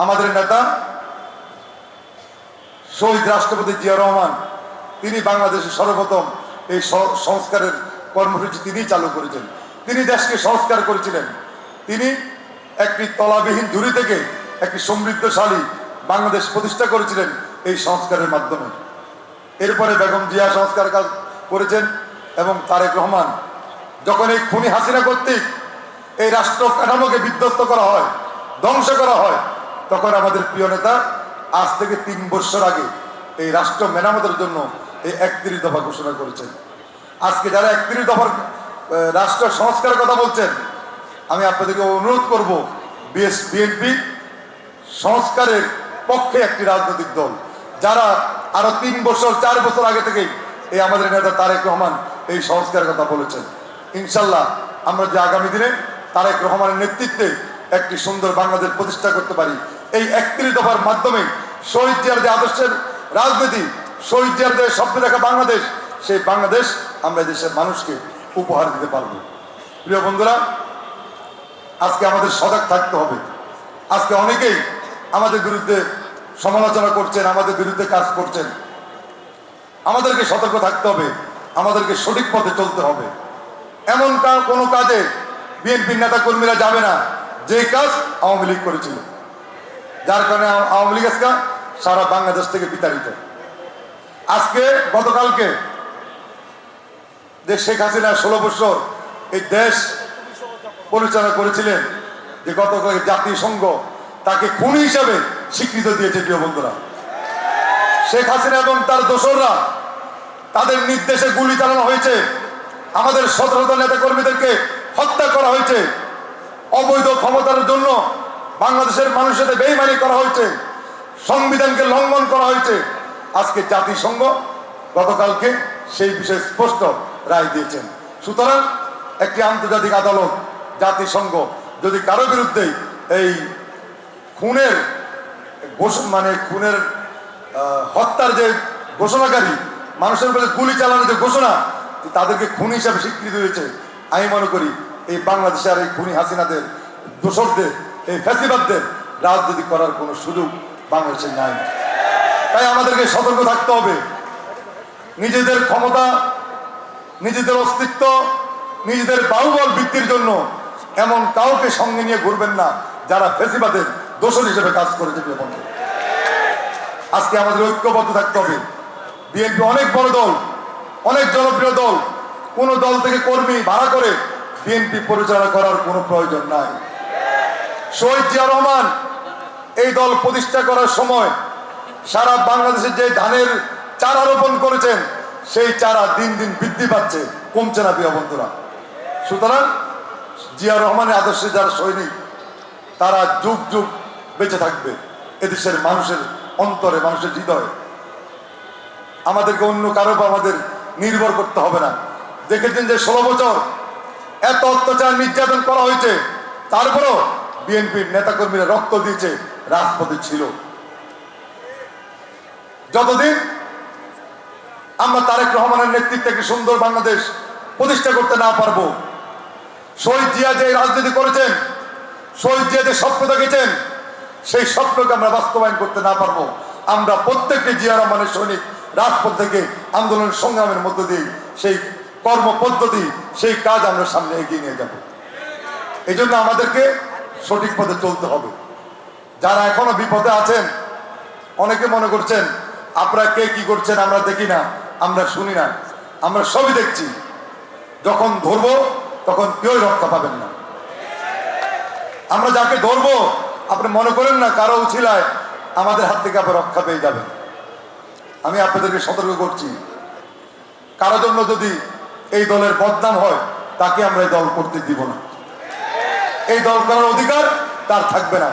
আমাদের নেতা শহীদ রাষ্ট্রপতি জিয়া রহমান তিনি বাংলাদেশের সর্বপ্রথম এই সংস্কারের কর্মসূচি তিনি চালু করেছেন। তিনি দেশকে সংস্কার করেছিলেন। তিনি একটি তলাবিহীন ঝুড়ি থেকে একটি সমৃদ্ধশালী বাংলাদেশ প্রতিষ্ঠা করেছিলেন এই সংস্কারের মাধ্যমে। এরপরে বেগম জিয়া সংস্কার কাজ করেছেন এবং তারেক রহমান যখন এই খুনি হাসিনা কর্তৃক এই রাষ্ট্র কাঠামোকে বিধ্বস্ত করা হয়, ধ্বংস করা হয়, তখন আমাদের প্রিয় নেতা আজ থেকে 3 বছর আগে এই রাষ্ট্র মেরামতের জন্য এই 31 দফা ঘোষণা করেছেন। আজকে যারা 31 দফার রাষ্ট্র সংস্কারের কথা বলছেন, আমি আপনাদেরকে অনুরোধ করব, বিএনপি সংস্কারের পক্ষে একটি রাজনৈতিক দল, যারা আরো 3 বছর 4 বছর আগে থেকেই এই আমাদের নেতা তারেক রহমান এই সংস্কারের কথা বলেছেন। ইনশাল্লাহ আমরা যে আগামী দিনে তারেক রহমানের নেতৃত্বে একটি সুন্দর বাংলাদেশ প্রতিষ্ঠা করতে পারি। এই 31 দফার মাধ্যমে শহীদ জিয়ার যে আদর্শের রাজনীতি, শহীদ জিয়ার যে স্বপ্ন দেখা বাংলাদেশ, সেই বাংলাদেশ আমরা দেশের মানুষকে উপহার দিতে পারব। প্রিয় বন্ধুরা, আজকে আমাদের সজাগ থাকতে হবে। আজকে অনেকেই আমাদের বিরুদ্ধে সমালোচনা করছেন, আমাদের বিরুদ্ধে কাজ করছেন। আমাদেরকে সতর্ক থাকতে হবে, আমাদেরকে সঠিক পথে চলতে হবে। এমন কোনো কাজে বিএনপির নেতা কর্মীরা যাবে না যে কাজ আওয়ামী লীগ করেছিল, যার কারণে আওয়ামী লীগ আজকে সারা বাংলাদেশ থেকে বিতাড়িত। আজকে গতকালকে যে শেখ হাসিনা 16 বছর এই দেশ পরিচালনা করেছিলেন, যে গতকাল জাতিসংঘ তাকে খুনি হিসাবে স্বীকৃতি দিয়েছে। প্রিয় বন্ধুরা, শেখ হাসিনা এবং তার দোসররা তাদের নির্দেশে গুলি চালানো হয়েছে, আমাদের শত শত নেতা কর্মীদেরকে হত্যা করা হয়েছে, অবৈধ ক্ষমতার জন্য বাংলাদেশের মানুষের সাথে বেইমানি করা হয়েছে, সংবিধানকে লঙ্ঘন করা হয়েছে। আজকে জাতিসংঘ গতকালকে সেই বিষয়ে স্পষ্ট রায় দিয়েছেন। সুতরাং একটি আন্তর্জাতিক আদালত, জাতিসংঘ যদি কারো বিরুদ্ধে এই খুনের হত্যার যে ঘোষণাকারী, মানুষের উপরে গুলি চালানোর যে ঘোষণা, তাদেরকে খুনি হিসাবে স্বীকৃতি দিয়েছে, আমি মনে করি এই বাংলাদেশে আর এই খুনি হাসিনাদের, দোষকদের, এই ফ্যাসিবাদদের রাজনীতি করার কোনো সুযোগ বাংলাদেশে নাই। তাই আমাদেরকে সতর্ক থাকতে হবে। নিজেদের ক্ষমতা, নিজেদের অস্তিত্ব, নিজেদের বাহুবল বৃদ্ধির জন্য এমন কাউকে সঙ্গে নিয়ে ঘুরবেন না যারা ফ্যাসিবাদের দোষর হিসেবে কাজ করেছে। আজকে আমাদের ঐক্যবদ্ধ থাকতে হবে। বিএনপি অনেক বড় দল, অনেক জনপ্রিয় দল। কোন দল থেকে কর্মী ভাড়া করে বিএনপি পরিচালনা করার কোনো প্রয়োজন নাই। শহীদ জিয়া রহমান এই দল প্রতিষ্ঠা করার সময় সারা বাংলাদেশে যে ধানের চারা রোপণ করেছেন, সেই চারা দিন দিন বৃদ্ধি পাচ্ছে, কমছে না। প্রিয় বন্ধুরা, সুতরাং জিয়া রহমানের আদর্শে যারা সৈনিক, তারা যুগ যুগ বেঁচে থাকবে এদেশের মানুষের অন্তরে, মানুষের হৃদয়ে। আমাদেরকে অন্য কারো উপর আমাদের নির্ভর করতে হবে না। দেখেছেন যে 16 বছর এত অত্যাচার নির্যাতন করা হয়েছে, তারপরও বিএনপির নেতাকর্মীরা রক্ত দিয়েছে, রাজপথে ছিল। যতদিন আমরা তারেক রহমানের নেতৃত্বে একটি সুন্দর বাংলাদেশ প্রতিষ্ঠা করতে না পারবো, শহীদ জিয়া যে রাজনীতি করেছেন, শহীদ জিয়া যে স্বপ্ন দেখেছেন, সেই স্বপ্নকে আমরা বাস্তবায়ন করতে না পারবো, আমরা প্রত্যেকটি জিয়া রহমানের সৈনিক রাজপথ থেকে আন্দোলন সংগ্রামের মধ্য দিয়ে সেই কর্ম পদ্ধতি, সেই কাজ আমরা সামনে এগিয়ে নিয়ে যাব। এই জন্য আমাদেরকে সঠিক পথে চলতে হবে। যারা এখনো বিপদে আছেন, অনেকে মনে করছেন আপনারা কে কি করছেন আমরা দেখি না, আমরা শুনি না, আমরা সবই দেখছি। যখন ধরবো তখন কেউই রক্ষা পাবেন না। আমরা যাকে ধরবো, আপনি মনে করেন না কারো উছিলায় আমাদের হাত থেকে আবার রক্ষা পেয়ে যাবেন। আমি আপনাদেরকে সতর্ক করছি, কারোর জন্য যদি এই দলের বদনাম হয়, তাকে আমরা এই দল করতে দিব না। এই দল করার অধিকার তার থাকবে না।